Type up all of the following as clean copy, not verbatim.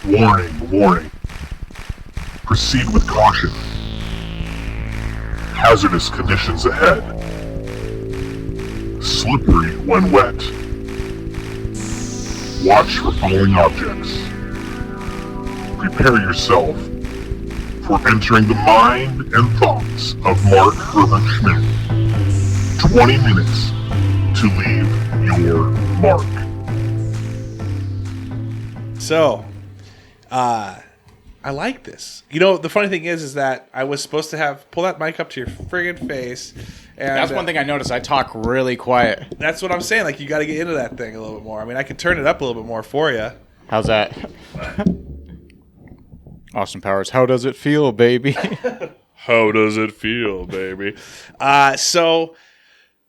Warning, warning. Proceed with caution. Hazardous conditions ahead. Slippery when wet. Watch for falling objects. Prepare yourself for entering the mind and thoughts of Mark Herbert Scmidt. 20 minutes to leave your mark. So, I like this. You know, the funny thing is that I was supposed to pull that mic up to your friggin' face. And that's one thing I noticed. I talk really quiet. That's what I'm saying. Like, you got to get into that thing a little bit more. I mean, I can turn it up a little bit more for you. How's that? Austin Powers, how does it feel, baby? How does it feel, baby? So,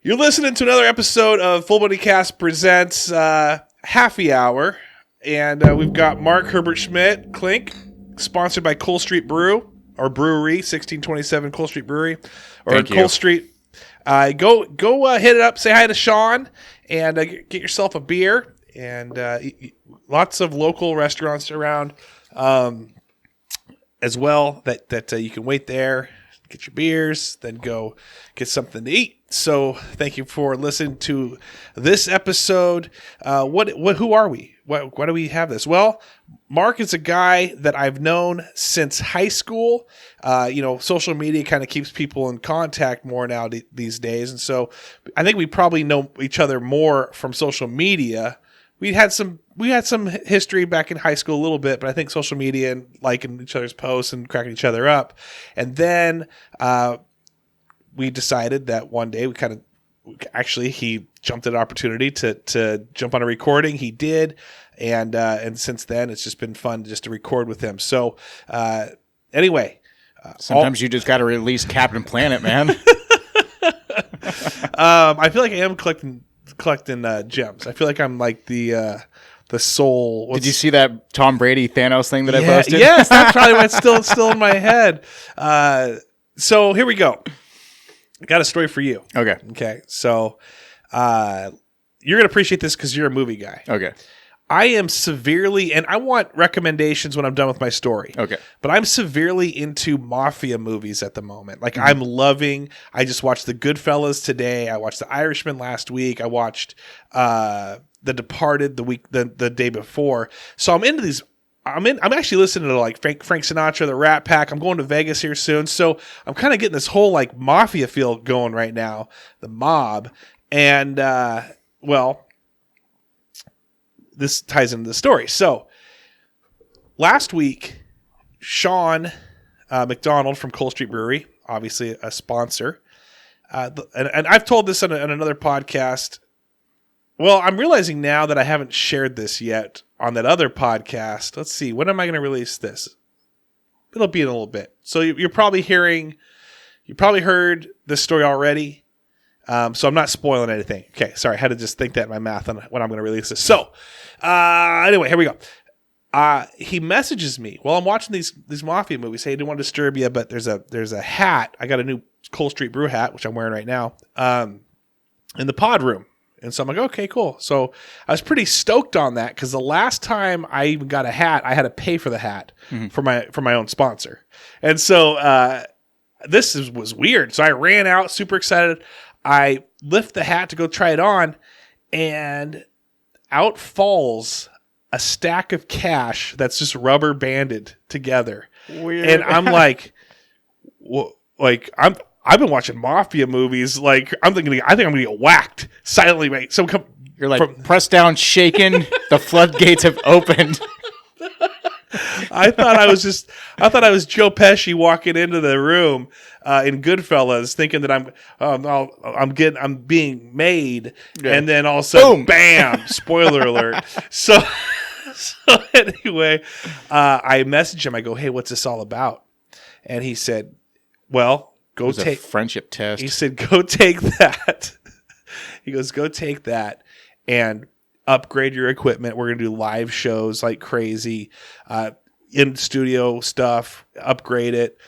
you're listening to another episode of Full Bonney Cast Presents Halfy Hour. And we've got Mark Herbert Scmidt, Clink, sponsored by Cole Street Brewery, 1627 Cole Street Brewery, or Thank Cole you. Street. Go hit it up, say hi to Sean, and get yourself a beer. And lots of local restaurants around as well that you can wait there, get your beers, then go get something to eat. So thank you for listening to this episode. Who are we? Why do we have this? Well, Mark is a guy that I've known since high school. Social media kind of keeps people in contact more now these days. And so I think we probably know each other more from social media. We had some history back in high school a little bit, but I think social media and liking each other's posts and cracking each other up. And then we decided that one day he jumped at an opportunity to jump on a recording. He did. And since then it's just been fun just to record with him. So anyway, sometimes you just got to release Captain Planet, man. I feel like I am collecting gems. I feel like I'm like the soul. Did you see that Tom Brady Thanos thing that I posted? Yes, that's probably why it's still in my head. So here we go. I got a story for you. Okay. So you're gonna appreciate this because you're a movie guy. Okay. I am severely, and I want recommendations when I'm done with my story. Okay. But I'm severely into Mafia movies at the moment. Like, I'm loving, I just watched The Goodfellas today. I watched The Irishman last week. I watched The Departed the day before. So I'm into these. I'm actually listening to like Frank Sinatra, the Rat Pack. I'm going to Vegas here soon. So I'm kind of getting this whole like Mafia feel going right now, the mob. And, this ties into the story. So last week, Sean McDonald from Cole Street Brewery, obviously a sponsor, and I've told this on another podcast. Well, I'm realizing now that I haven't shared this yet on that other podcast. Let's see, when am I going to release this? It'll be in a little bit. So you probably heard this story already. So I'm not spoiling anything. Okay, sorry, I had to just think that in my math on when I'm going to release this. So anyway, here we go. He messages me while I'm watching these Mafia movies. Hey, I didn't want to disturb you, but there's a hat. I got a new Cole Street Brew hat, which I'm wearing right now, in the pod room. And so I'm like, okay, cool. So I was pretty stoked on that because the last time I even got a hat, I had to pay for the hat for my own sponsor. And so this was weird. So I ran out, super excited. I lift the hat to go try it on, and out falls a stack of cash that's just rubber banded together. Weird. And I'm like, I've been watching Mafia movies. Like, I think I'm gonna get whacked silently. Right? You're like pressed down, shaken. The floodgates have opened. I thought I was Joe Pesci walking into the room in Goodfellas, thinking that I'm being made, and then all of a sudden, bam! Spoiler alert. So anyway, I messaged him. I go, "Hey, what's this all about?" And he said, "Well, go take a friendship test." He said, "Go take that." He goes, "Go take that and upgrade your equipment. We're going to do live shows like crazy, in studio stuff, upgrade it.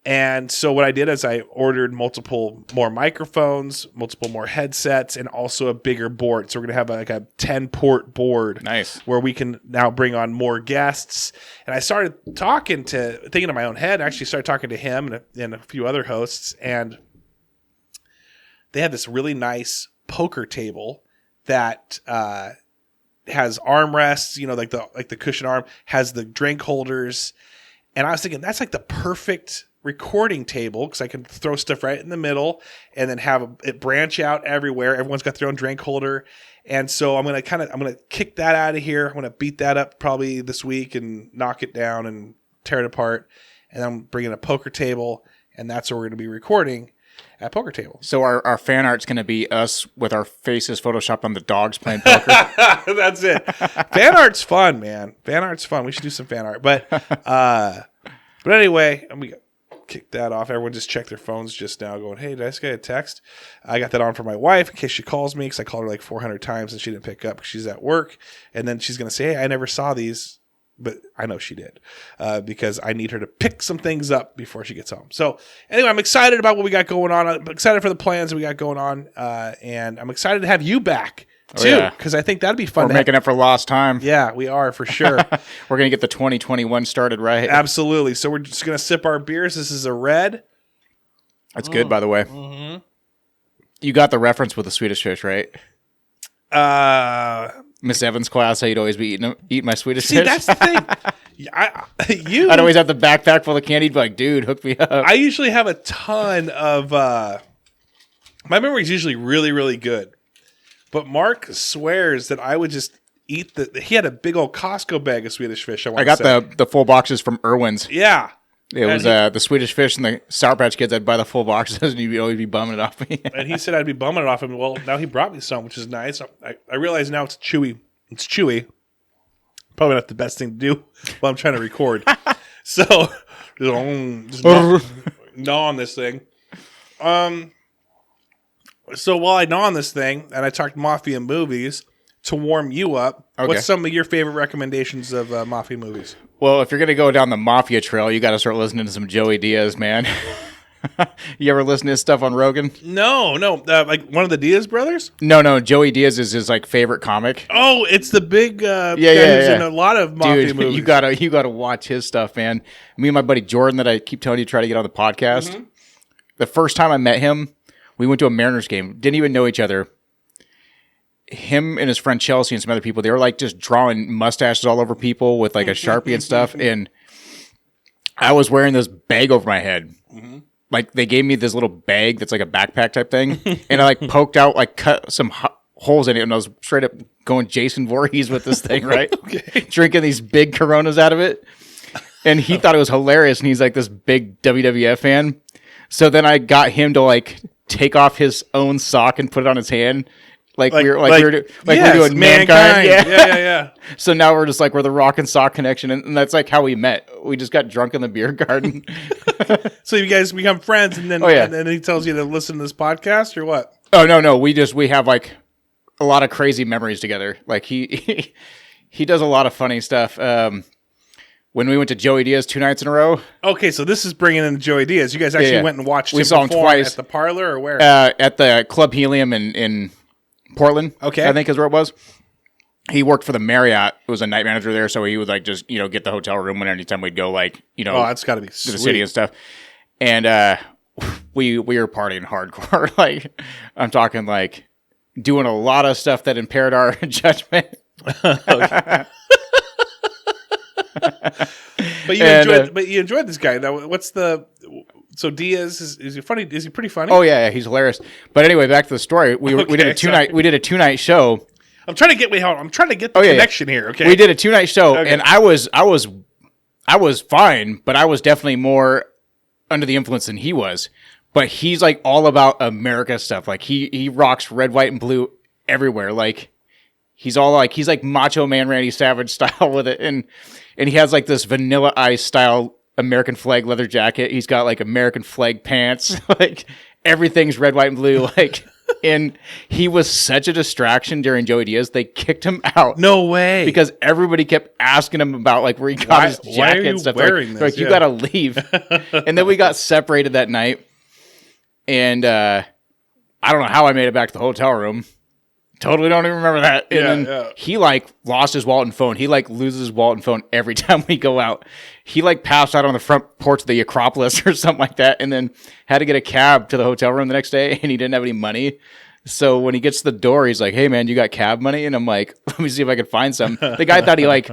And so what I did is I ordered multiple more microphones, multiple more headsets, and also a bigger board. So we're going to have a 10-port board. Nice. Where we can now bring on more guests. And I started thinking in my own head. I actually started talking to him and a few other hosts. And they had this really nice poker table that has armrests, like the cushion arm, has the drink holders. And I was thinking that's like the perfect recording table because I can throw stuff right in the middle and then have it branch out everywhere. Everyone's got their own drink holder. And so I'm going to kick that out of here. I'm going to beat that up probably this week and knock it down and tear it apart. And I'm bringing a poker table, and that's where we're going to be recording at poker table. So our fan art's going to be us with our faces photoshopped on the dogs playing poker. That's it. Fan art's fun, man. Fan art's fun. We should do some fan art. But anyway, we kick that off. Everyone just checked their phones just now going, hey, did I just get a text? I got that on for my wife in case she calls me because I called her like 400 times and she didn't pick up because she's at work. And then she's going to say, hey, I never saw these. But I know she did because I need her to pick some things up before she gets home. So anyway, I'm excited about what we got going on. I'm excited for the plans that we got going on. And I'm excited to have you back too because I think that'd be fun. We're making up for lost time. Yeah, we are for sure. We're going to get the 2021 started right. Absolutely. So we're just going to sip our beers. This is a red. That's good, by the way. Mm-hmm. You got the reference with the Swedish fish, right? Miss Evans' class, how you'd always be eating my Swedish fish. See, that's the thing. I'd always have the backpack full of candy. You'd be like, dude, hook me up. I usually have a ton of... my memory is usually really, really good. But Mark swears that I would just eat he had a big old Costco bag of Swedish fish. I got the full boxes from Irwin's. Yeah. It was the Swedish fish and the Sour Patch Kids. I'd buy the full boxes and you'd always be bumming it off me. And he said I'd be bumming it off him. Well, now he brought me some, which is nice. I realize now it's chewy. It's chewy. Probably not the best thing to do while I'm trying to record. So, just gnaw on this thing. So while I gnaw on this thing, and I talked Mafia movies, to warm you up, what's some of your favorite recommendations of Mafia movies? Well, if you're going to go down the Mafia trail, you got to start listening to some Joey Diaz, man. You ever listen to his stuff on Rogan? No. Like one of the Diaz brothers? No. Joey Diaz is his like favorite comic. Oh, it's the big guy who's in a lot of Mafia movies. You gotta watch his stuff, man. Me and my buddy Jordan that I keep telling you to try to get on the podcast. Mm-hmm. The first time I met him, we went to a Mariners game. Didn't even know each other. Him and his friend Chelsea and some other people, they were like just drawing mustaches all over people with like a Sharpie and stuff. And I was wearing this bag over my head. Mm-hmm. Like they gave me this little bag that's like a backpack type thing. And I like poked out, like cut some holes in it. And I was straight up going Jason Voorhees with this thing, right? Okay. Drinking these big Coronas out of it. And he thought it was hilarious. And he's like this big WWF fan. So then I got him to like take off his own sock and put it on his hand. Like we're doing mankind. Yeah. So now we're just like, we're the rock and sock connection. And that's like how we met. We just got drunk in the beer garden. So you guys become friends and then, and then he tells you to listen to this podcast or what? Oh, no. We have like a lot of crazy memories together. Like he does a lot of funny stuff. When we went to Joey Diaz 2 nights in a row. Okay, so this is bringing in Joey Diaz. You guys actually went and watched him saw him twice. At the parlor or where? At the Club Helium in Portland. Okay. I think is where it was. He worked for the Marriott. It was a night manager there, so he would like just, get the hotel room when anytime we'd go, like, Oh, that's got to be to the city and stuff. And we were partying hardcore. Like, I'm talking like doing a lot of stuff that impaired our judgment. But you enjoyed this guy. Now, so Diaz is he funny? Is he pretty funny? Oh yeah, he's hilarious. But anyway, back to the story. We did a two night show. I'm trying to get the connection here. Okay, we did a 2-night show, and I was fine, but I was definitely more under the influence than he was. But he's like all about America stuff. Like he rocks red, white, and blue everywhere. Like he's like Macho Man Randy Savage style with it, and he has like this Vanilla Ice style American flag leather jacket. He's got like American flag pants. Like everything's red, white, and blue. Like And he was such a distraction during Joey Diaz, they kicked him out. No way. Because everybody kept asking him about like where he got his jacket why are you and stuff. wearing Like, this? like, you gotta leave. And then we got separated that night. And I don't know how I made it back to the hotel room. Totally don't even remember that. And then he like lost his wallet and phone. He like loses his wallet and phone every time we go out. He like passed out on the front porch of the Acropolis or something like that, and then had to get a cab to the hotel room the next day, and he didn't have any money. So when he gets to the door, he's like, "Hey man, you got cab money?" And I'm like, "Let me see if I can find some." The guy thought he like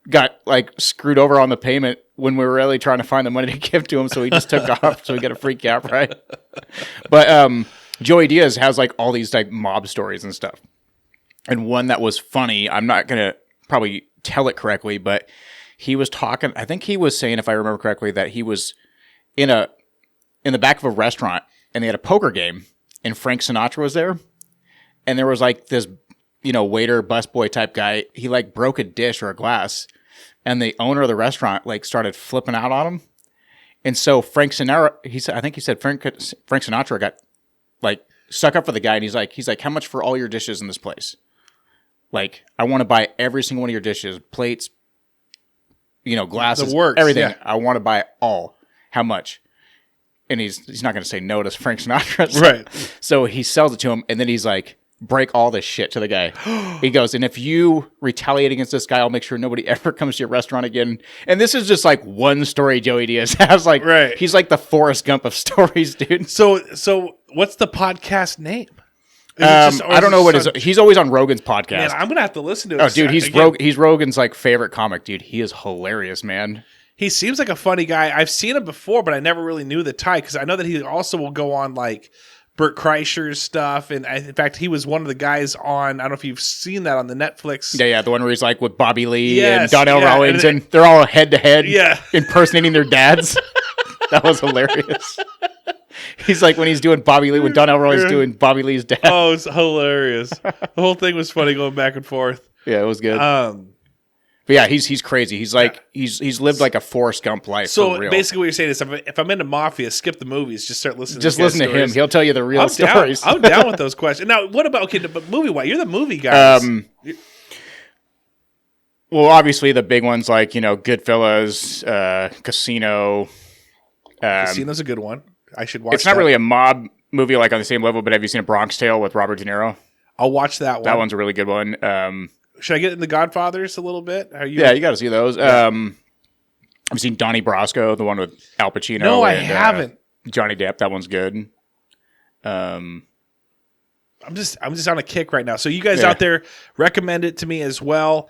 got like screwed over on the payment when we were really trying to find the money to give to him, so he just took off so we got a free cab ride. But Joey Diaz has like all these like mob stories and stuff. And one that was funny, I'm not going to probably tell it correctly, but he was talking, I think he was saying, if I remember correctly, that he was in the back of a restaurant and they had a poker game and Frank Sinatra was there. And there was like this, waiter, busboy type guy. He like broke a dish or a glass and the owner of the restaurant like started flipping out on him. And so Frank Sinatra, I think he said Frank Sinatra got like stuck up for the guy. And he's like, how much for all your dishes in this place? Like, I want to buy every single one of your dishes, plates, glasses, the works, everything. yeah. I want to buy it all. How much? And he's not going to say no to Frank Sinatra. Right. So he sells it to him, and then he's like, break all this shit to the guy. He goes, and if you retaliate against this guy, I'll make sure nobody ever comes to your restaurant again. And this is just like one story Joey Diaz has. Like, right. He's like the Forrest Gump of stories, dude. So what's the podcast name? I don't know what he's always on Rogan's podcast. Man, I'm gonna have to listen to it. Oh, dude, he's Rogan's like favorite comic, dude. He is hilarious, man. He seems like a funny guy. I've seen him before, but I never really knew the tie because I know that he also will go on like Bert Kreischer's stuff, and in fact, he was one of the guys on. I don't know if you've seen that on the Netflix. Yeah, the one where he's like with Bobby Lee Yes, and Donnell Rawlings, and they're all head to head, impersonating their dads. That was hilarious. He's like when he's doing Bobby Lee, when Donnell Rawlings doing Bobby Lee's dad. Oh, it's hilarious. The whole thing was funny going back and forth. Yeah, it was good. But yeah, he's crazy. He's like he's lived like a Forrest Gump life. So for real. basically, what you're saying is, if I'm into Mafia, skip the movies. Just start listening. Just to listen to him. He'll tell you the real stories. I'm down with those questions. Now, what about but movie wise? You're the movie guy. Well, obviously the big ones like Goodfellas, Casino. Casino's a good one. I should watch. It's not really a mob movie like on the same level, but have you seen A Bronx Tale with Robert De Niro? I'll watch that one. That one's a really good one. Should I get into Godfathers a little bit? Yeah, you got to see those. Yeah. I've seen Donnie Brasco, the one with Al Pacino. No, I haven't. Johnny Depp, that one's good. I'm just on a kick right now. So you guys out there, recommend it to me as well.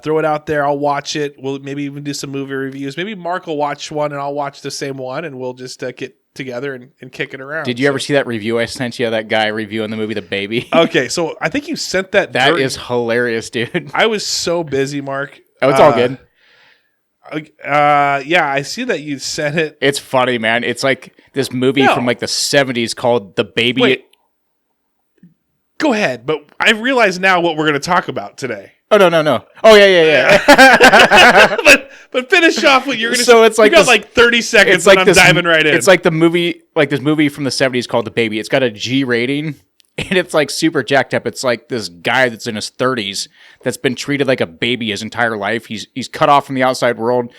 Throw it out there. I'll watch it. We'll maybe even do some movie reviews. Maybe Mark will watch one and I'll watch the same one, and we'll just get together and kick it around. Did you ever see that review I sent you? That guy reviewing the movie The Baby. Okay, so I think you sent that. That is hilarious, dude. I was so busy, Mark. Oh, it's all good. Yeah, I see that you sent it. It's funny, man. It's like this movie from like the 70s called The Baby. Wait. Go ahead, but I realize now what we're going to talk about today. Oh, no. Oh, yeah. but finish off what you're going to say. So it's like you got like 30 seconds it's like and I'm diving right in. It's like this movie from the 70s called The Baby. It's got a G rating, and it's like super jacked up. It's like this guy that's in his 30s that's been treated like a baby his entire life. He's cut off from the outside world,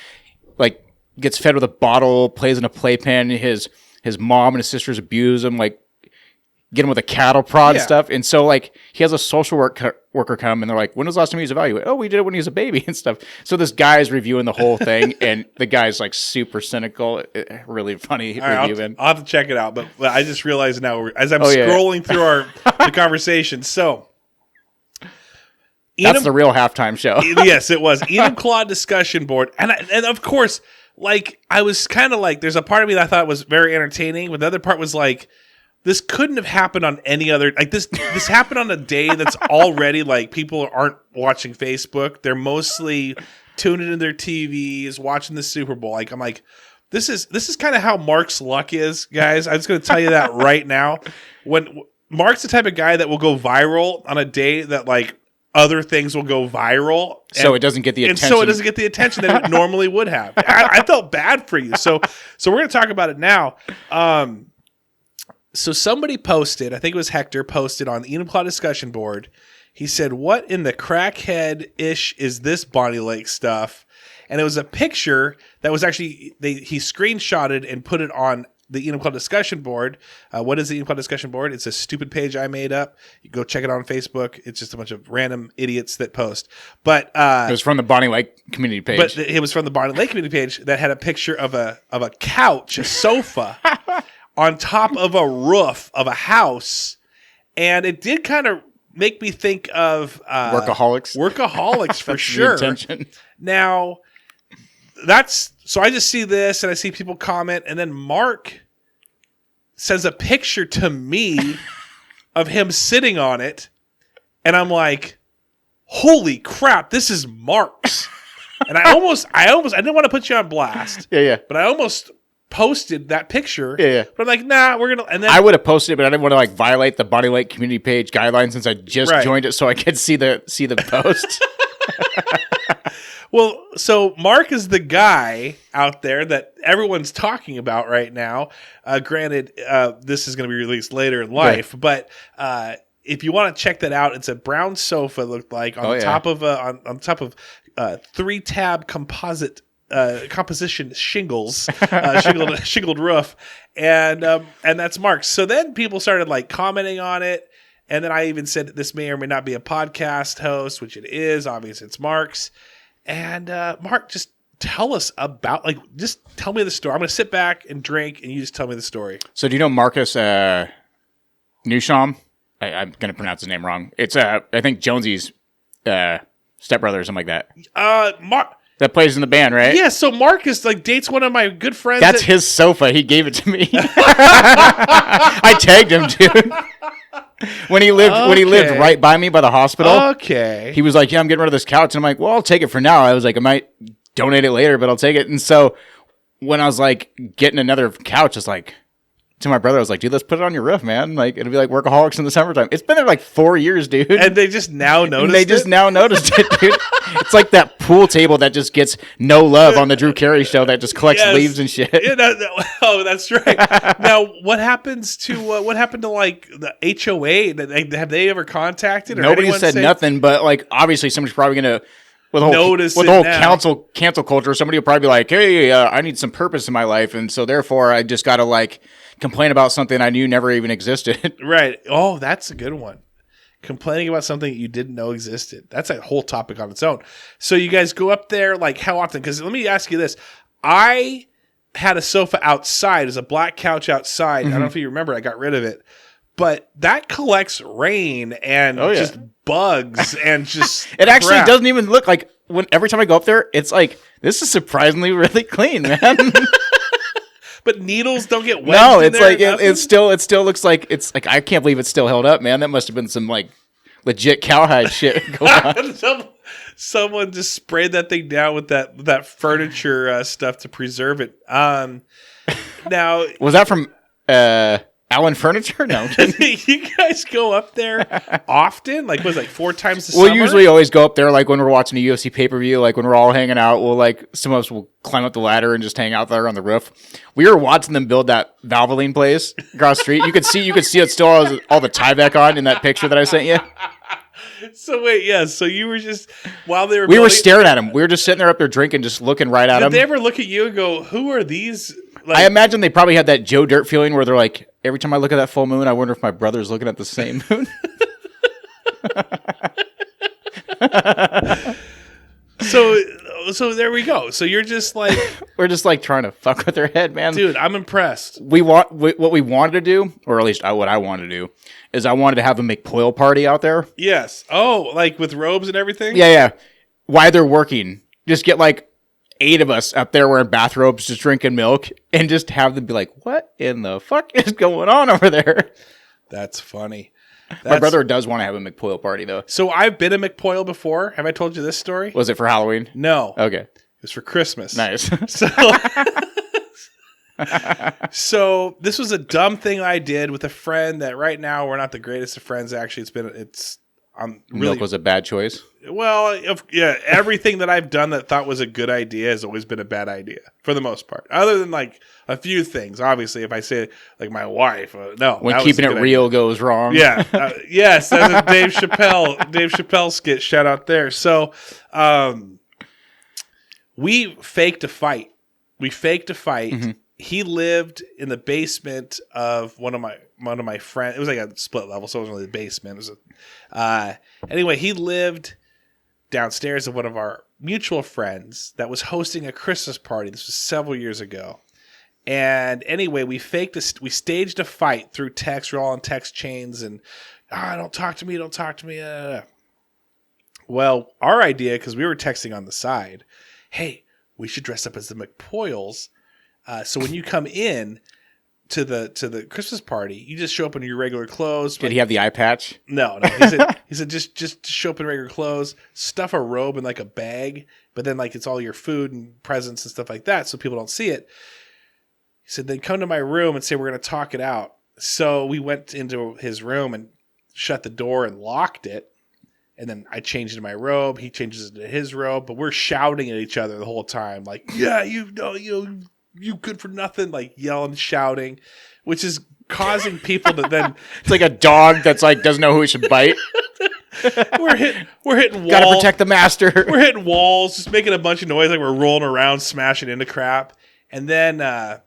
like gets fed with a bottle, plays in a playpen. His mom and his sisters abuse him, like get him with a cattle prod and stuff. And so like he has a social worker come and they're like, when was the last time he was evaluated? Oh, we did it when he was a baby and stuff. So this guy's reviewing the whole thing and the guy's like super cynical. Really funny reviewing. I'll have to check it out. But I just realized now as I'm scrolling through the conversation. So that's the real halftime show. Yes, it was. Enum Claw discussion board. And of course, like I was kind of like, there's a part of me that I thought was very entertaining, but the other part was like, this couldn't have happened on any other, like this happened on a day that's already like people aren't watching Facebook. They're mostly tuning into their TVs, watching the Super Bowl. Like I'm like, this is kind of how Mark's luck is, guys. I'm just going to tell you that right now. When Mark's the type of guy that will go viral on a day that like other things will go viral. So it doesn't get the attention. And so it doesn't get the attention that it normally would have. I felt bad for you. So we're going to talk about it now. So somebody posted, I think it was Hector, posted on the Enumclaw discussion board. He said, "What in the crackhead-ish is this Bonney Lake stuff?" And it was a picture that was actually, he screenshotted and put it on the Enumclaw discussion board. What is the Enumclaw discussion board? It's a stupid page I made up. You go check it out on Facebook. It's just a bunch of random idiots that post. But it was from the Bonney Lake community page. But it was from the Bonney Lake community page that had a picture of a couch, a sofa, on top of a roof of a house. And it did kind of make me think of Workaholics. Workaholics for sure. The intention. Now, so I just see this and I see people comment, and then Mark sends a picture to me of him sitting on it, and I'm like, holy crap, this is Mark's. And I didn't want to put you on blast. Yeah. But I almost posted that picture. Yeah. But I'm like, nah, we're going to. And then I would have posted it, but I didn't want to like violate the Bonney Lake community page guidelines since I just joined it so I could see the post. Well, so Mark is the guy out there that everyone's talking about right now. Granted, this is going to be released later in life, but if you want to check that out, it's a brown sofa. Looked like on top of on top of 3-tab composition shingles, shingled roof, and that's Mark's. So then people started like commenting on it. And then I even said this may or may not be a podcast host, which it is. Obviously, it's Mark's. And Mark, just tell us about, just tell me the story. I'm going to sit back and drink, and you just tell me the story. So do you know Marcus Newsham? I'm going to pronounce his name wrong. It's, I think, Jonesy's stepbrother or something like that. Mark. That plays in the band, right? Yeah, so Marcus dates one of my good friends. That's his sofa. He gave it to me. I tagged him, dude. When he lived right by me by the hospital. Okay. He was like, "Yeah, I'm getting rid of this couch." And I'm like, "Well, I'll take it for now." I was like, "I might donate it later, but I'll take it." And so when I was like getting another couch, I was like, to my brother, I was like, "Dude, let's put it on your roof, man. Like, it'll be like Workaholics in the summertime." It's been there like 4 years, dude. And they just now noticed it, dude. It's like that pool table that just gets no love on the Drew Carey show that just collects leaves and shit. Yeah, oh, that's right. Now, what happened to like the HOA? Have they ever contacted? Or nobody said nothing, but like obviously somebody's probably gonna with the whole cancel culture. Somebody will probably be like, "Hey, I need some purpose in my life, and so therefore I just gotta like complain about something I knew never even existed." Right. Oh, that's a good one. Complaining about something you didn't know existed. That's a whole topic on its own. So you guys go up there, like how often? Because let me ask you this. I had a sofa outside. There's a black couch outside. I don't know if you remember. I got rid of it. But that collects rain and just bugs and just it actually doesn't even look like every time I go up there, it's like, this is surprisingly really clean, man. But needles don't get wet. No, it's like it still looks like it's like, I can't believe it's still held up, man. That must have been some like legit cowhide shit going on. Someone just sprayed that thing down with that furniture stuff to preserve it. Now, was that from Allen Furniture? No. You guys go up there often? Like, was it like 4 times a summer? We'll usually always go up there like when we're watching a UFC pay-per-view, like when we're all hanging out, we'll like, some of us will climb up the ladder and just hang out there on the roof. We were watching them build that Valvoline place across the street. You could see it still has all the Tyvek on in that picture that I sent you. So wait, so you were just, while they were we were staring at them. We were just sitting there up there drinking, just looking right at them. Did they ever look at you and go, "Who are these?" Like, I imagine they probably had that Joe Dirt feeling where they're like, every time I look at that full moon, I wonder if my brother's looking at the same moon. So there we go. So you're just like, we're just like trying to fuck with their head, man. Dude, I'm impressed. What we wanted to do, or at least what I wanted to do, is I wanted to have a McPoyle party out there. Yes. Oh, like with robes and everything? Yeah. While they're working, just get like 8 of us up there wearing bathrobes, just drinking milk, and just have them be like, "What in the fuck is going on over there?" That's funny. My brother does want to have a McPoyle party, though. So I've been a McPoyle before. Have I told you this story? Was it for Halloween? No. Okay. It was for Christmas. Nice. So this was a dumb thing I did with a friend that right now we're not the greatest of friends. Actually, I'm really Milk was a bad choice. well, yeah. Everything that I've done that thought was a good idea has always been a bad idea for the most part. Other than like a few things, obviously, if I say like my wife, no, When that keeping was it a good real idea. goes wrong. Yeah, yes, that's a Dave Chappelle skit. Shout out there. So, we faked a fight. Mm-hmm. He lived in the basement of one of my friends. It was like a split level, so it wasn't really the basement. It was anyway, he lived downstairs of one of our mutual friends that was hosting a Christmas party. This was several years ago. And anyway, we staged a fight through text. We're all on text chains and, don't talk to me. Well, our idea, because we were texting on the side, hey, we should dress up as the McPoyles. So when you come in to the Christmas party, you just show up in your regular clothes. Did he have the eye patch? No. He said just show up in regular clothes, stuff a robe in like a bag, but then like it's all your food and presents and stuff like that, so people don't see it. He said, then come to my room and say we're going to talk it out. So we went into his room and shut the door and locked it. And then I changed into my robe. He changes into his robe, but we're shouting at each other the whole time, like, "Yeah, you good for nothing!" Like yelling, shouting, which is causing people to then. It's like a dog that's like doesn't know who he should bite. We're hitting walls. Got to protect the master. We're hitting walls, just making a bunch of noise, like we're rolling around, smashing into crap, and then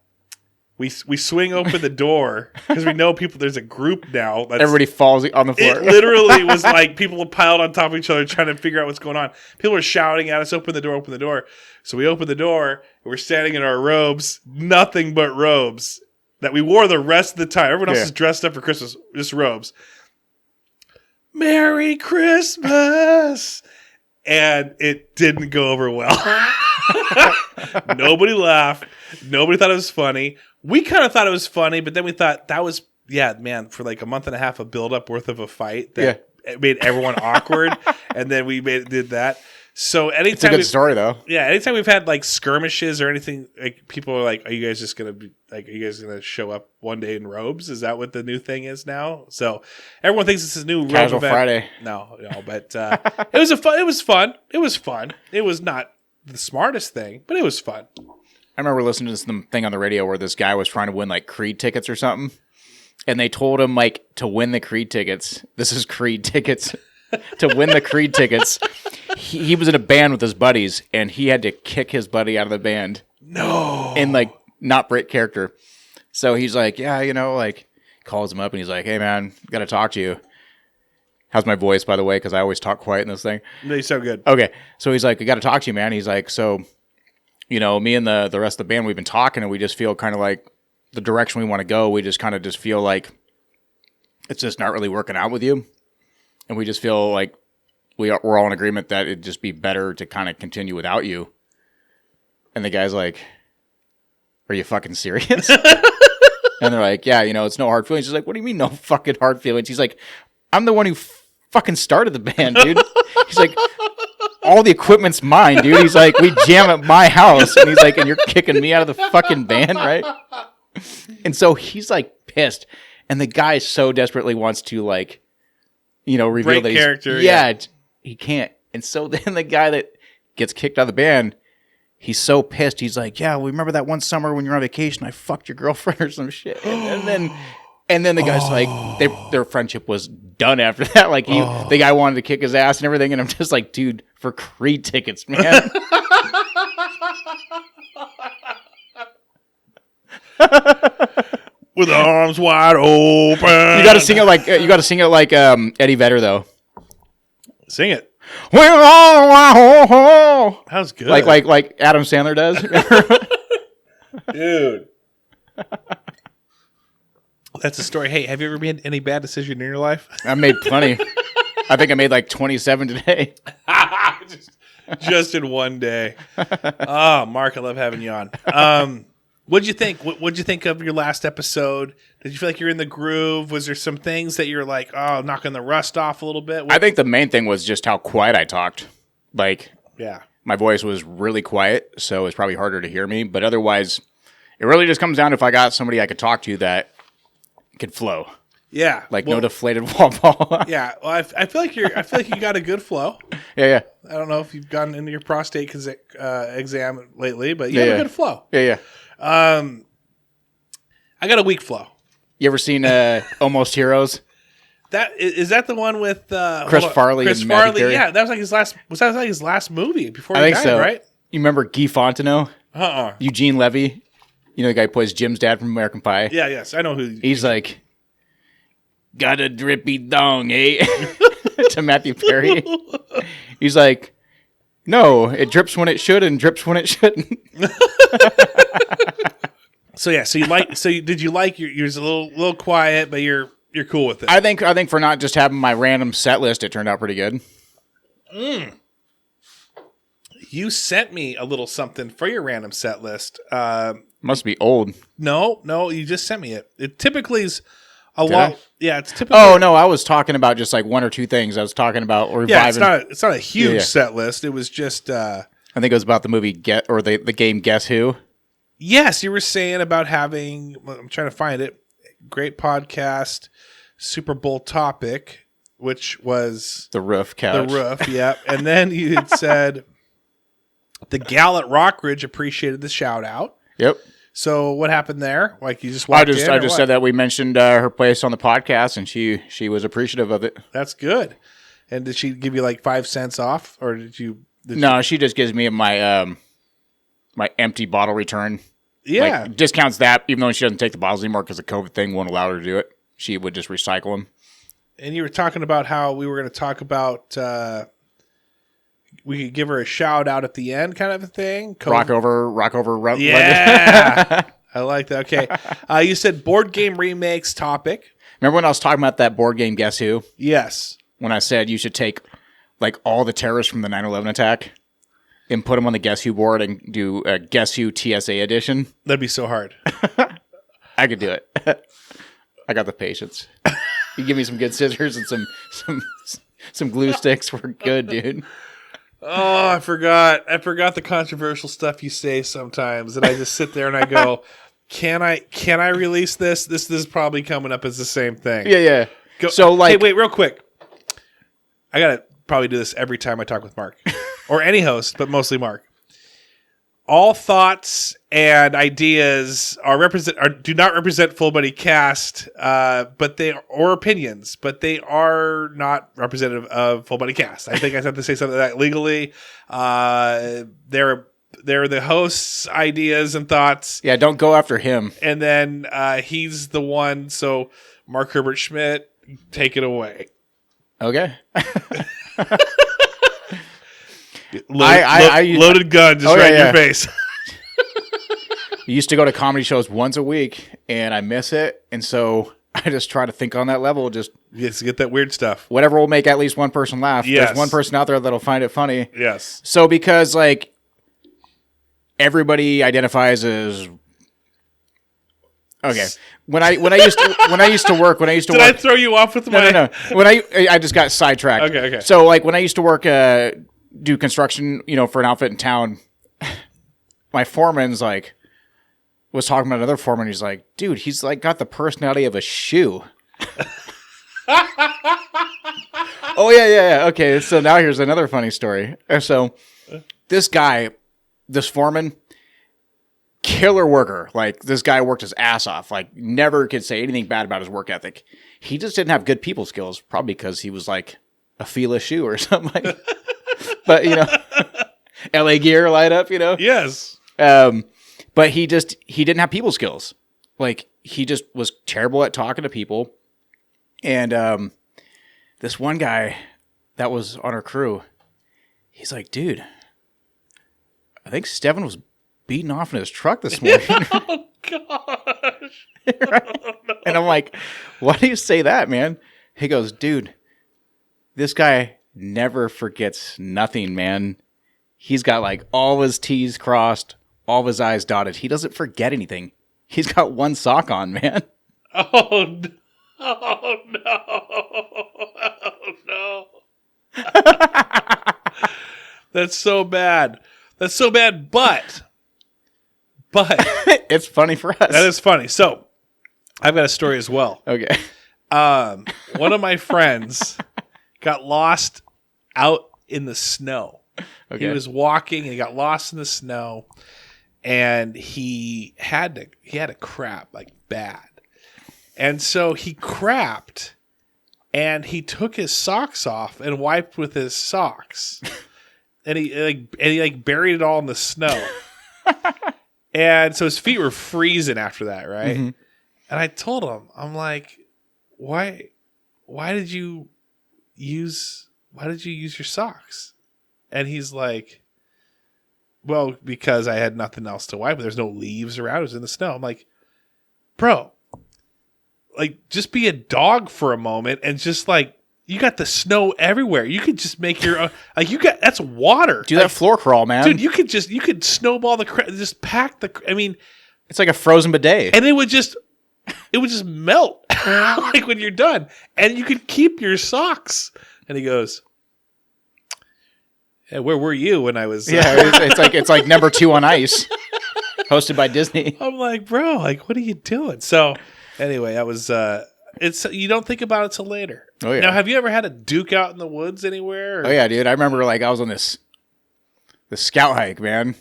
we swing open the door because we know people. There's a group now. Everybody falls on the floor. It literally was like people piled on top of each other trying to figure out what's going on. People were shouting at us, open the door. So we open the door, and we're standing in our robes, nothing but robes that we wore the rest of the time. Everyone else is dressed up for Christmas, just robes. Merry Christmas! And it didn't go over well. Nobody laughed. Nobody thought it was funny. We kind of thought it was funny, but then we thought that was, for like a month and a half of build-up worth of a fight that it made everyone awkward, and then we did that. So anytime It's a good story, though. Yeah, anytime we've had like skirmishes or anything, like people are like, "Are you guys just gonna be like? Are you guys gonna show up one day in robes? Is that what the new thing is now?" So everyone thinks it's a new Casual robe event. Friday. No, but it was fun. It was fun. It was not the smartest thing, but it was fun. I remember listening to this thing on the radio where this guy was trying to win like Creed tickets or something, and they told him like to win the Creed tickets. This is Creed tickets. To win the Creed tickets, he was in a band with his buddies, and he had to kick his buddy out of the band. No, and like not break character. So he's like, like calls him up, and he's like, "Hey man, got to talk to you." How's my voice, by the way? Because I always talk quiet in this thing. No, you're so good. Okay, so he's like, "I got to talk to you, man." He's like, "So, me and the rest of the band, we've been talking, and we just feel kind of like the direction we want to go. We just kind of just feel like it's just not really working out with you." And we just feel like we're all in agreement that it'd just be better to kind of continue without you. And the guy's like, "Are you fucking serious?" And they're like, "Yeah, it's no hard feelings." He's like, "What do you mean no fucking hard feelings?" He's like, "I'm the one who fucking started the band, dude." He's like, "All the equipment's mine, dude." He's like, "We jam at my house." And he's like, "And you're kicking me out of the fucking band, right?" And so he's like pissed. And the guy so desperately wants to like, reveal break that character. He can't. And so then the guy that gets kicked out of the band, he's so pissed. He's like, "Yeah, we remember that one summer when you were on vacation, I fucked your girlfriend or some shit." And then the guy's like, their friendship was done after that. Like the guy wanted to kick his ass and everything. And I'm just like, dude, for Creed tickets, man. With arms wide open. You got to sing it like Eddie Vedder though. Sing it. That was good. Like Adam Sandler does. Dude. That's a story. Hey, have you ever made any bad decision in your life? I made plenty. I think I made like 27 today. just in one day. Oh, Mark, I love having you on. What'd you think? What'd you think of your last episode? Did you feel like you're in the groove? Was there some things that you're like, knocking the rust off a little bit? I think the main thing was just how quiet I talked. Like, my voice was really quiet, so it's probably harder to hear me. But otherwise, it really just comes down to if I got somebody I could talk to that could flow. Yeah. Like no deflated ball. Yeah. Well, I feel like you got a good flow. Yeah. I don't know if you've gotten into your prostate exam lately, but you have a good flow. Yeah. I got a weak flow. You ever seen Almost Heroes? Is that the one with Chris Farley Chris and Matthew Farley? Perry? Yeah, that was like his last. Was that like his last movie before he I think died? so. Right? You remember Guy Fontenot? Eugene Levy. You know the guy who plays Jim's dad from American Pie. Yeah. Yes, I know who. He's like, got a drippy dong, eh? To Matthew Perry. He's like, no, it drips when it should and drips when it shouldn't. So yeah, did you like you're a little quiet, but you're cool with it? I think for not just having my random set list, it turned out pretty good. You sent me a little something for your random set list. Must be old. No, you just sent me it. It typically is a Did lot. I? Yeah, it's typically. Oh no, I was talking about just like one or two things. I was talking about reviving. Yeah, it's not a huge set list. It was just. I think it was about the movie the game Guess Who. Yes, you were saying about having. I'm trying to find it. Great podcast, Super Bowl topic, which was the roof couch. The roof, yeah. And then you had said the gal at Rockridge appreciated the shout out. Yep. So what happened there? Like you just walked in? I just said that we mentioned her place on the podcast, and she was appreciative of it. That's good. And did she give you like 5 cents off, or did you? No, she just gives me my my empty bottle return. Yeah, like, discounts that, even though she doesn't take the bottles anymore because the COVID thing won't allow her to do it. She would just recycle them. And you were talking about how we were going to talk about we could give her a shout out at the end, kind of a thing. Rock over. Yeah, I like that. Okay, you said board game remakes topic. Remember when I was talking about that board game Guess Who? Yes. When I said you should take like all the terrorists from the 9/11 attack and put them on the Guess Who board and do a Guess Who TSA edition. That'd be so hard. I could do it. I got the patience. You give me some good scissors and some glue sticks. We're good, dude. Oh, I forgot the controversial stuff you say sometimes, and I just sit there and I go, "Can I release this? This is probably coming up as the same thing." Yeah. Go, so like, hey, wait, real quick. I gotta probably do this every time I talk with Mark, or any host, but mostly Mark. All thoughts and ideas do not represent Full Buddy Cast, or opinions, but they are not representative of Full Buddy Cast. I think I have to say something like that legally. They're the host's ideas and thoughts. Yeah, don't go after him. And then he's the one. So Mark Herbert Scmidt, take it away. Okay. Loaded gun just right in your face. I used to go to comedy shows once a week, and I miss it. And so I just try to think on that level. Just get that weird stuff. Whatever will make at least one person laugh. Yes. There's one person out there that'll find it funny. Yes. So because like everybody identifies as okay. When I used to work. Did I throw you off with my? No. When I just got sidetracked. Okay. So like when I used to work, do construction, for an outfit in town, my foreman's like was talking about another foreman. He's like, dude, he's like got the personality of a shoe. Oh yeah. Okay, so now here's another funny story. So this foreman, killer worker. Like this guy worked his ass off. Like never could say anything bad about his work ethic. He just didn't have good people skills, probably because he was like a Fila shoe or something. Like, but LA Gear light up. Yes. But he didn't have people skills. Like he just was terrible at talking to people. And this one guy that was on our crew, he's like, dude, I think Steven was beating off in his truck this morning. Oh gosh. Right? And I'm like, why do you say that, man? He goes, dude, this guy never forgets nothing, man. He's got like all of his T's crossed, all of his I's dotted. He doesn't forget anything. He's got one sock on, man. Oh no. Oh no. That's so bad. But it's funny for us. That is funny. So I've got a story as well. Okay. One of my friends got lost out in the snow. Okay. He was walking and he got lost in the snow, and he had to crap like bad. And so he crapped, and he took his socks off and wiped with his socks. And he buried it all in the snow. And so his feet were freezing after that, right? Mm-hmm. And I told him, I'm like, why did you use your socks? And he's like, well, because I had nothing else to wipe. There's no leaves around. It was in the snow. I'm like, bro, like, just be a dog for a moment and just like, you got the snow everywhere. You could just make your own, like, that's water. Do that floor crawl, man. Dude, you could snowball just pack it's like a frozen bidet. and it would just melt like when you're done, and you could keep your socks. And he goes, "Yeah, where were you when I was?" It's like number 2 on ice, hosted by Disney. I'm like, bro, like, what are you doing? So anyway, that was it's you don't think about it till later. Oh yeah. Now, have you ever had a duke out in the woods anywhere? Or? Oh yeah, dude. I remember like I was on this scout hike, man,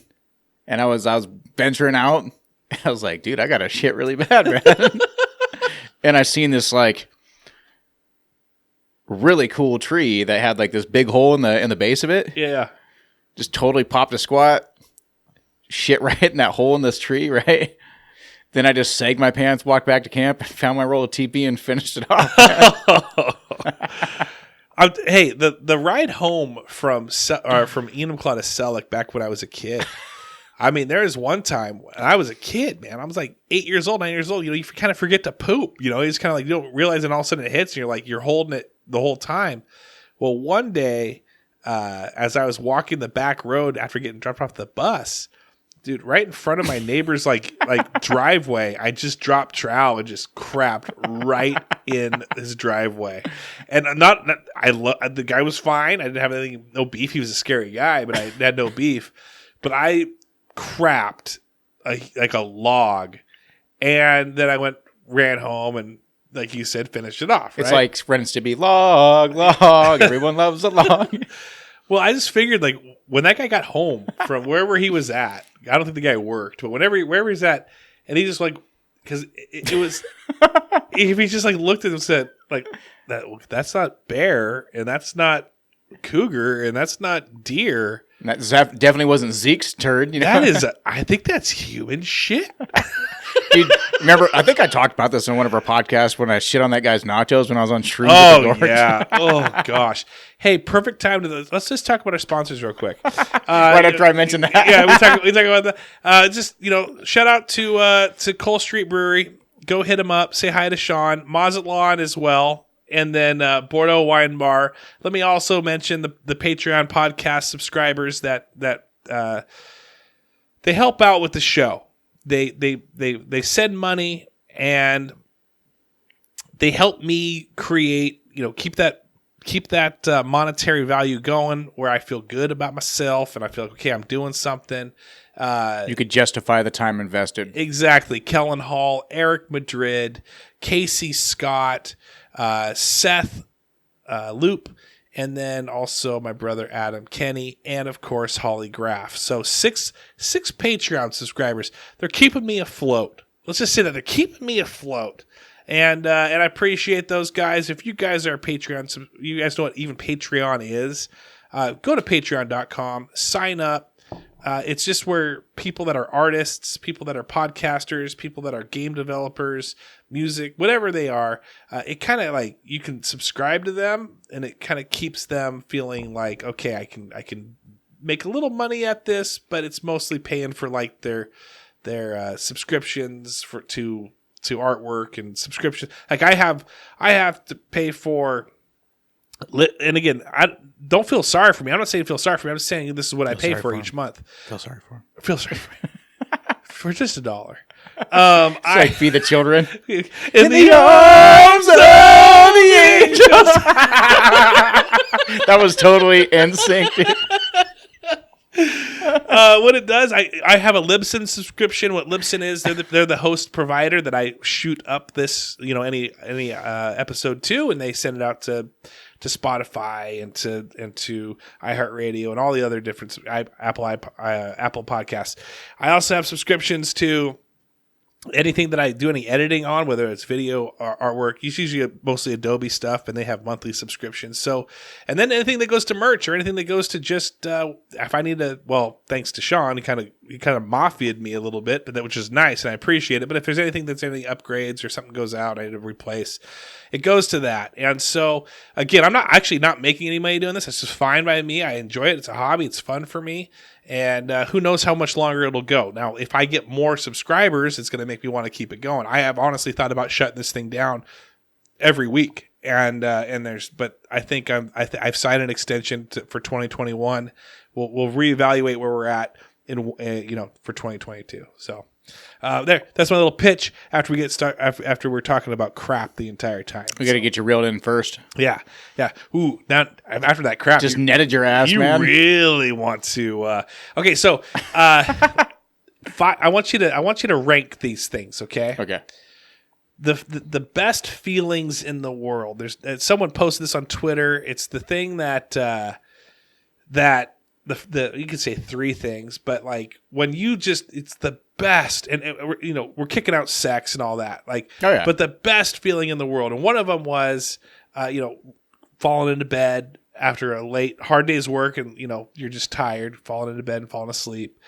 and I was venturing out. And I was like, dude, I got to shit really bad, man. And I seen this like really cool tree that had like this big hole in the base of it. Yeah. Just totally popped a squat, shit right in that hole in this tree, right? Then I just sagged my pants, walked back to camp, found my roll of TP, and finished it off. Hey, the ride home from Enumclaw to Selleck back when I was a kid. I mean, there was one time when I was a kid, man. I was like 8 years old, 9 years old. You know, you kind of forget to poop. You know, it's kind of like you don't realize, and all of a sudden it hits, and you're holding it the whole time. Well, one day, as I was walking the back road after getting dropped off the bus, dude, right in front of my neighbor's like driveway, I just dropped trow and just crapped right in his driveway. And the guy was fine. I didn't have anything, no beef. He was a scary guy, but I had no beef. But I crapped like a log, and then I ran home and, like you said, finished it off. Right? It's like Ren and Stimpy, log. Everyone loves a log. Well, I just figured, like, when that guy got home from wherever he was at, I don't think the guy worked, but wherever he's at, and he just like, because it was, if he just like looked at him and said, like, that's not bear, and that's not cougar, and that's not deer. And that definitely wasn't Zeke's turd. You know? That is, I think that's human shit. Dude, remember, I think I talked about this in one of our podcasts when I shit on that guy's nachos when I was on Shrooms. Oh, yeah. Oh, gosh. Hey, perfect time let's just talk about our sponsors real quick. Right after I mentioned that. Yeah, we talk about that. Just, shout out to Cole Street Brewery. Go hit them up. Say hi to Sean. Mazatlan as well. And then Bordeaux Wine Bar. Let me also mention the Patreon podcast subscribers that they help out with the show. They send money, and they help me create, keep that monetary value going, where I feel good about myself and I feel like, okay, I'm doing something. You could justify the time invested. Exactly. Kellen Hall, Eric Madrid, Casey Scott, Seth Loop, and then also my brother Adam Kenny, and of course Holly Graff. So six Patreon subscribers. They're keeping me afloat. Let's just say that they're keeping me afloat, and I appreciate those guys. If you guys are Patreon, you guys know what even Patreon is. Go to patreon.com, sign up. It's just where people that are artists, people that are podcasters, people that are game developers, music, whatever they are, it kind of like you can subscribe to them, and it kind of keeps them feeling like, okay, I can make a little money at this, but it's mostly paying for like their subscriptions to artwork and subscriptions. Like I have to pay for. And again, I don't feel sorry for me. I'm not saying feel sorry for me. I'm just saying this is what I pay for each month. Feel sorry for him. Feel sorry for me. For just $1. I feed the children in the arms of the angels. That was totally NSYNC. What it does, I have a Libsyn subscription. What Libsyn is, they're the host provider that I shoot up this, any episode to, and they send it out to Spotify and to iHeartRadio and all the other different Apple podcasts. I also have subscriptions to anything that I do any editing on, whether it's video or artwork. It's usually mostly Adobe stuff, and they have monthly subscriptions. So, and then anything that goes to merch or anything that goes to just if I need to, well, thanks to Sean, he kind of mafia'd me a little bit, which is nice and I appreciate it. But if there's anything that's any upgrades or something goes out, I need to replace, it goes to that. And so again, I'm not making any money doing this. It's just fine by me. I enjoy it. It's a hobby. It's fun for me. And who knows how much longer it'll go. Now, if I get more subscribers, it's going to make me want to keep it going. I have honestly thought about shutting this thing down every week. But I think I've signed an extension for 2021. We'll reevaluate where we're at for 2022. So that's my little pitch after we get started. After we're talking about crap the entire time, we got to get you reeled in first. Yeah. Ooh, now after that crap, just netted your ass, man. You really want to? Okay, so I want you to rank these things. Okay. Okay. The best feelings in the world. There's someone posted this on Twitter. It's the thing that you could say three things, but like when you it's the best, and we're kicking out sex and all that, like, oh, yeah. But the best feeling in the world, and one of them was, falling into bed after a hard day's work, and you're just tired, falling into bed and falling asleep.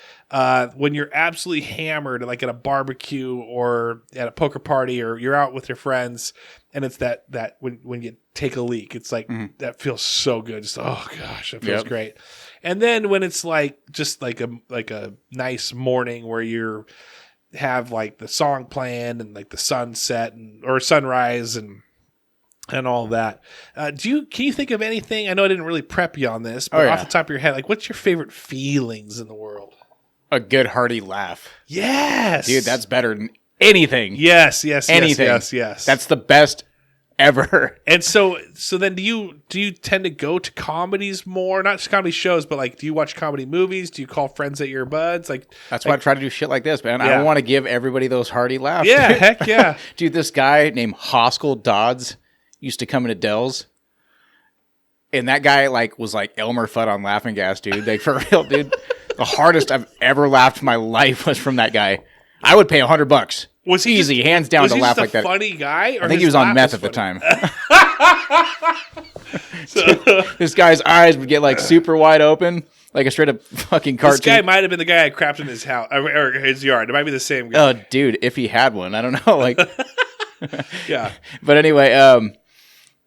When you're absolutely hammered, like at a barbecue or at a poker party, or you're out with your friends, and it's that when you take a leak, it's like that feels so good. Just, oh gosh, that feels great. And then when it's like just like a nice morning where you have like the song playing and like the sunset or sunrise and all that. Can you think of anything? I know I didn't really prep you on this, but off the top of your head, like what's your favorite feelings in the world? A good hearty laugh. Yes, dude, that's better than anything. Yes, anything. Yes. That's the best ever. And so then do you tend to go to comedies more? Not just comedy shows, but like, do you watch comedy movies? Do you call friends at your buds? Like, that's why I try to do shit like this, man. Yeah. I want to give everybody those hearty laughs. Yeah, dude. heck yeah. Dude, this guy named Hoskell Dodds used to come into Dell's, and that guy was like Elmer Fudd on laughing gas, dude. Like, for real, dude. The hardest I've ever laughed in my life was from that guy. I would pay $100. Was he easy, hands down, to laugh like that? Was he just a funny guy? Or I think he was on meth at the time. This guy's eyes would get like super wide open, like a straight up fucking cartoon. This guy might have been the guy I crapped in his house or his yard. It might be the same guy. Oh, dude, if he had one, I don't know. Like, yeah. But anyway,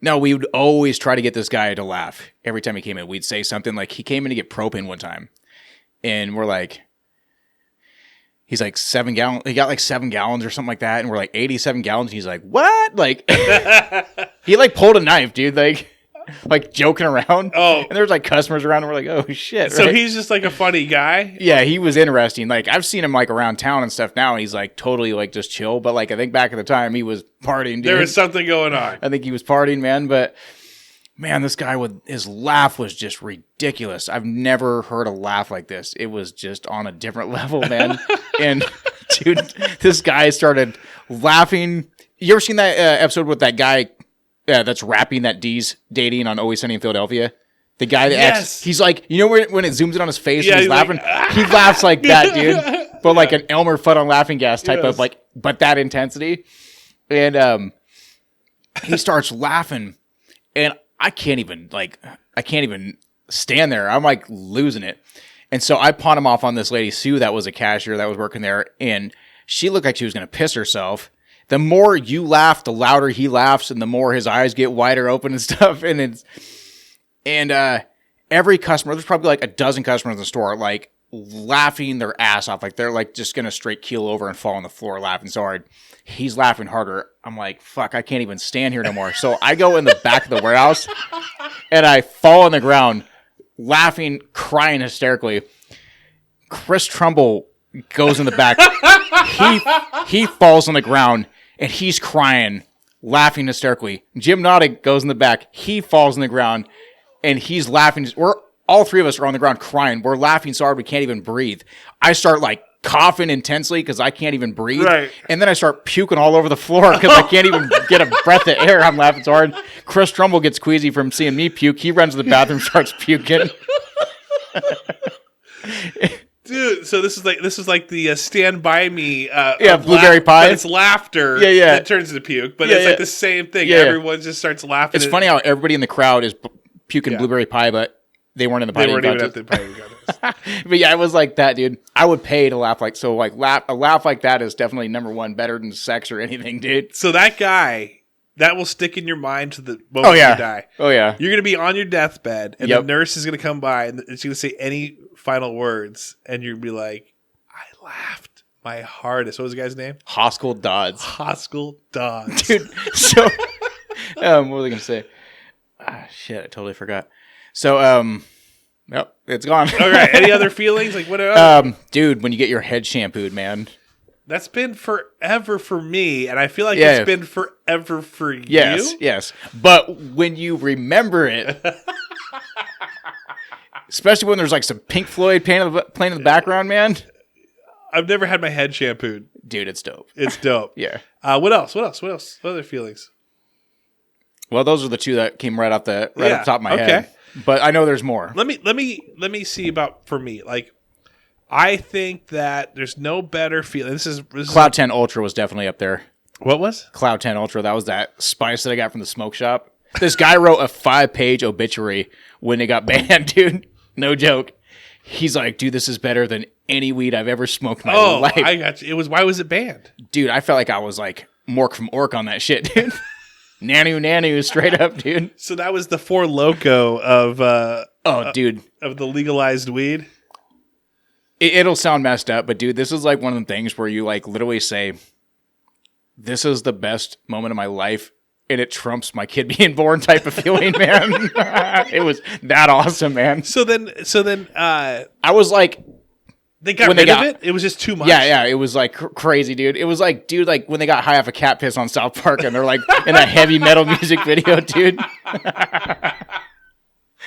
no, we would always try to get this guy to laugh every time he came in. We'd say something like, he came in to get propane one time, and we're like, he's like 7 gallons. He got like 7 gallons or something like that. And we're like 87 gallons. He's like, what? Like, he like pulled a knife, dude. Like joking around. Oh. And there's like customers around. And we're like, oh shit. So right? he's just like a funny guy. Yeah, he was interesting. Like, I've seen him like around town and stuff now. And he's like totally like just chill. But like, I think back at the time he was partying, dude. There was something going on. I think he was partying, man. But man, this guy his laugh was just ridiculous. I've never heard a laugh like this. It was just on a different level, man. And dude, this guy started laughing. You ever seen that episode with that guy that's rapping that D's dating on Always Sunny in Philadelphia? The guy that acts, he's like, you know when it zooms in on his face and he's laughing? Like, he laughs like that, dude. But like an Elmer Fudd on laughing gas type of like, but that intensity. And he starts laughing, and I can't even stand there. I'm like losing it. And so I pawned him off on this lady, Sue, that was a cashier that was working there. And she looked like she was going to piss herself. The more you laugh, the louder he laughs, and the more his eyes get wider open and stuff. And every customer, there's probably like a dozen customers in the store, like laughing their ass off. Like they're like just going to straight keel over and fall on the floor laughing so hard. He's laughing harder. I'm like, fuck, I can't even stand here no more. So I go in the back of the warehouse and I fall on the ground, laughing, crying hysterically. Chris Trumbull goes in the back. He falls on the ground and he's crying, laughing hysterically. Jim Noddick goes in the back. He falls on the ground and he's laughing. We're all three of us are on the ground crying. We're laughing so hard we can't even breathe. I start like coughing intensely because I can't even breathe. Right. And then I start puking all over the floor because I can't even get a breath of air. I'm laughing so hard. Chris Trumbull gets queasy from seeing me puke. He runs to the bathroom, starts puking. Dude, so this is like the Stand By Me. Blueberry pie. But it's laughter. Yeah. That turns into puke. But it's like the same thing. Yeah. Everyone just starts laughing. It's funny how everybody in the crowd is puking blueberry pie, but they weren't in the pie. They weren't even at the pie. But yeah, it was like that, dude. I would pay to laugh like so. Like a laugh like that is definitely number one, better than sex or anything, dude. So that guy, that will stick in your mind to the moment you die. Oh yeah. You're gonna be on your deathbed, and the nurse is gonna come by, and she's gonna say any final words, and you'll be like, "I laughed my hardest." What was the guy's name? Haskell Dodds. Haskell Dodds, dude. So, what was I gonna say? Ah, shit, I totally forgot. So, Yep, it's gone. All right. Any other feelings? Like what else? Dude, when you get your head shampooed, man. That's been forever for me, and I feel like it's been forever for you. Yes. But when you remember it, especially when there's like some Pink Floyd playing in the background, man. I've never had my head shampooed. Dude, it's dope. It's dope. Yeah. What else? What other feelings? Well, those are the two that came right off the top of my head. But I know there's more. Let me see about for me. Like, I think that there's no better feeling. This is Cloud 10 Ultra was definitely up there. What was Cloud 10 Ultra? That was that spice that I got from the smoke shop. This guy wrote a 5-page obituary when it got banned, dude. No joke. He's like, dude, this is better than any weed I've ever smoked in my life. I got you. Why was it banned? Dude, I felt like I was like Mork from Ork on that shit, dude. Nanu, straight up, dude. So that was the Four Loko of dude, of the legalized weed. It'll sound messed up, but dude, this is like one of the things where you like literally say, "This is the best moment of my life," and it trumps my kid being born type of feeling, man. It was that awesome, man. So then, I was like. They got rid of it? It was just too much. Yeah. It was like crazy, dude. It was like, dude, like when they got high off a cat piss on South Park and they're like in a heavy metal music video, dude.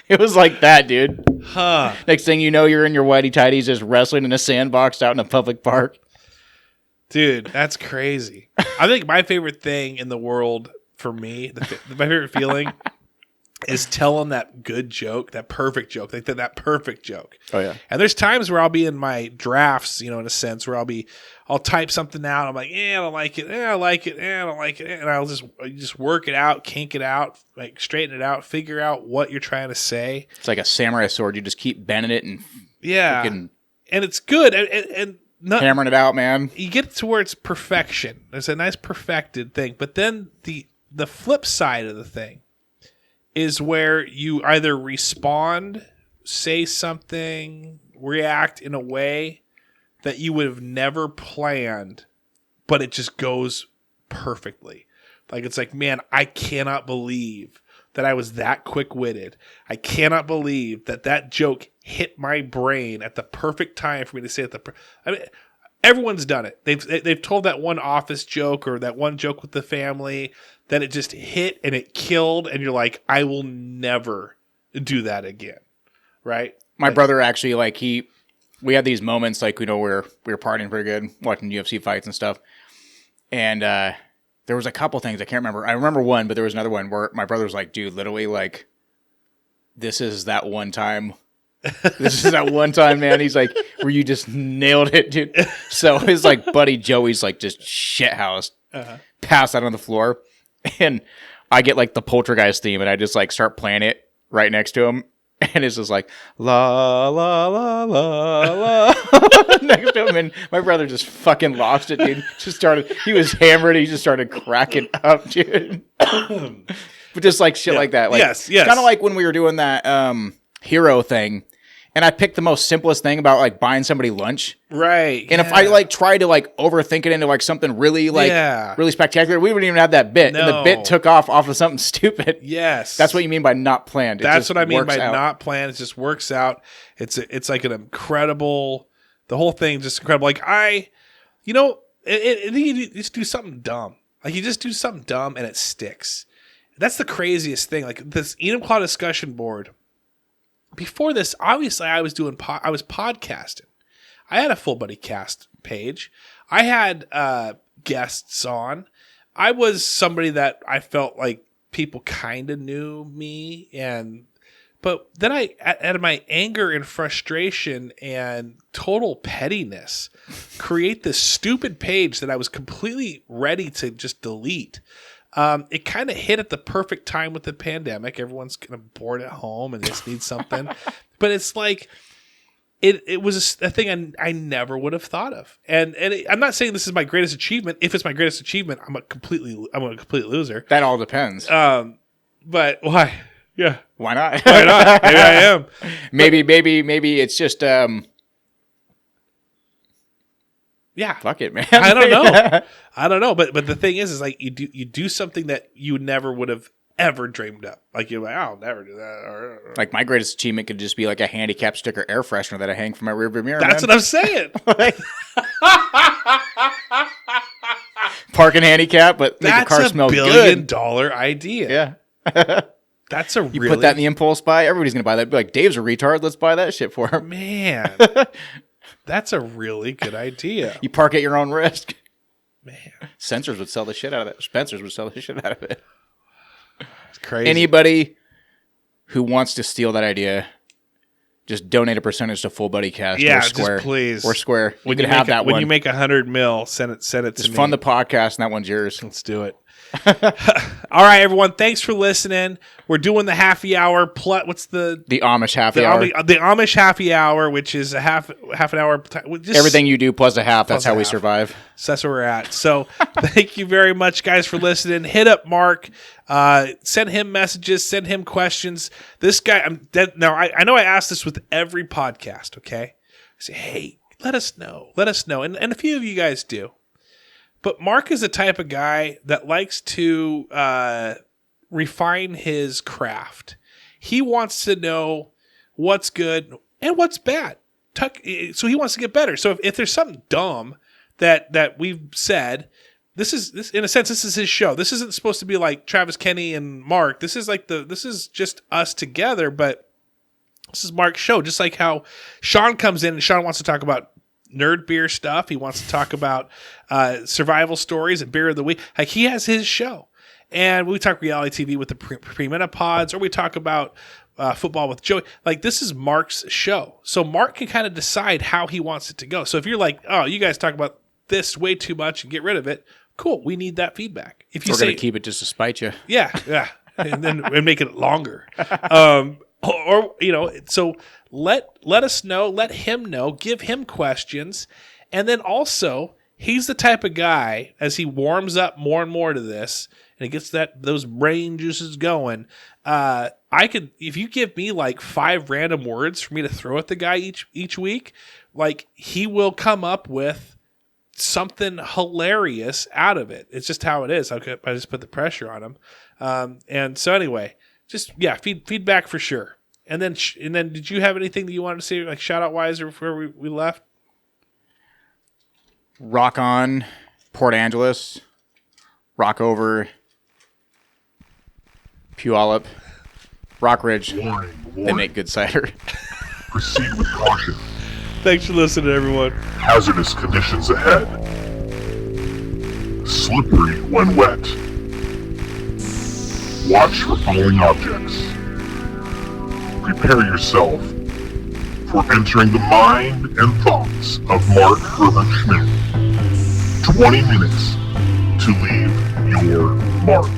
It was like that, dude. Huh. Next thing you know, you're in your whitey tighties just wrestling in a sandbox out in a public park. Dude, that's crazy. I think my favorite thing in the world for me, my favorite feeling is telling that good joke, that perfect joke, like that perfect joke. Oh yeah. And there's times where I'll be in my drafts, in a sense, where I'll type something out. I'm like, I don't like it. I like it. I don't like it. And I'll just work it out, kink it out, like straighten it out, figure out what you're trying to say. It's like a samurai sword. You just keep bending it and and it's good and hammering it out, man. You get towards perfection. There's a nice perfected thing, but then the flip side of the thing is where you either respond, say something, react in a way that you would have never planned, but it just goes perfectly. Like, it's like, man, I cannot believe that I was that quick-witted. I cannot believe that joke hit my brain at the perfect time for me to say it. I mean, everyone's done it. They've told that one office joke or that one joke with the family that it just hit and it killed, and you're like, I will never do that again, right? My brother actually, like, we had these moments, like, we were partying pretty good, watching UFC fights and stuff, and there was a couple things I can't remember. I remember one, but there was another one where my brother was like, dude, literally, like, this is that one time. This is that one time, man. He's like, where you just nailed it, dude. So his like buddy Joey's like just shithoused, passed out on the floor, and I get like the Poltergeist theme, and I just like start playing it right next to him, and it's just like la la la la la next to him, and my brother just fucking lost it, dude. He was hammered. He just started cracking up, dude. But just like shit like that, like yes, kind of like when we were doing that hero thing. And I picked the most simplest thing about like buying somebody lunch. Right. And if I like tried to like overthink it into like something really like really spectacular, we wouldn't even have that bit. No. And the bit took off of something stupid. Yes. That's what you mean by not planned. That's what I mean by not planned. It just works out. It's like an incredible, the whole thing just incredible. Like you just do something dumb. Like you just do something dumb and it sticks. That's the craziest thing. Like this Enum Claw discussion board, before this, obviously I was I was podcasting. I had a Full Buddy Cast page. I had guests on. I was somebody that I felt like people kind of knew me, but then out of my anger and frustration and total pettiness, create this stupid page that I was completely ready to just delete. It kind of hit at the perfect time with the pandemic. Everyone's kind of bored at home and just needs something. But it's like, it was a thing I never would have thought of. And I'm not saying this is my greatest achievement. If it's my greatest achievement, I'm a complete loser. That all depends. But why? Yeah. Why not? Why not? Maybe I am. Maybe it's just yeah. Fuck it, man. I don't know. But the thing is like you do something that you never would have ever dreamed up. Like you're like, I'll never do that. Or, like my greatest achievement could just be like a handicap sticker air freshener that I hang from my rearview mirror. That's what I'm saying. Parking handicap, but make the car smell good. That's a $1 billion idea. Yeah. That's a you put that in the impulse buy. Everybody's gonna buy that. Be like, Dave's a retard. Let's buy that shit for him. Man, that's a really good idea. You park at your own risk. Man, Sensors would sell the shit out of it. Spencer's would sell the shit out of it. It's crazy. Anybody who wants to steal that idea, just donate a percentage to Full Buddy Cast. Yeah, or Square. just please. Or Square. When you can have that one. When you make $100 million, send it to me. Just fund the podcast, and that one's yours. Let's do it. All right, everyone. Thanks for listening. We're doing the happy hour. What's the Amish happy hour? The Amish happy hour, which is a half an hour. Everything you do plus a half. That's how we survive. So that's where we're at. So thank you very much, guys, for listening. Hit up Mark. Send him messages. Send him questions. This guy, I'm dead. Now, I know I ask this with every podcast, okay? I say, hey, let us know. Let us know. And a few of you guys do. But Mark is the type of guy that likes to refine his craft. He wants to know what's good and what's bad. So he wants to get better. So if there's something dumb that we've said, this in a sense, this is his show. This isn't supposed to be like Travis Kenny and Mark. This is just us together, but this is Mark's show. Just like how Sean comes in and Sean wants to talk about nerd beer stuff. He wants to talk about survival stories and beer of the week. Like he has his show. And we talk reality TV with the pre-menopods, or we talk about football with Joey. Like this is Mark's show. So Mark can kind of decide how he wants it to go. So if you're like, oh, you guys talk about this way too much and get rid of it, cool. We need that feedback. If you We're going to keep it just to spite you. Yeah. And then and make it longer. Or so let us know, let him know, give him questions. And then also, he's the type of guy, as he warms up more and more to this, and he gets those brain juices going, if you give me like 5 random words for me to throw at the guy each week, like he will come up with something hilarious out of it. It's just how it is. I just put the pressure on him. And so anyway, just feedback for sure. And then did you have anything that you wanted to say, like shout out wise, or before we left? Rock on Port Angeles, rock over Puyallup, Rock Ridge. Warning. They make good cider. Proceed with caution. Thanks for listening, everyone. Hazardous conditions ahead. Slippery when wet. Watch for falling objects. Prepare yourself for entering the mind and thoughts of Mark Herbert Scmidt. 20 minutes to leave your mark.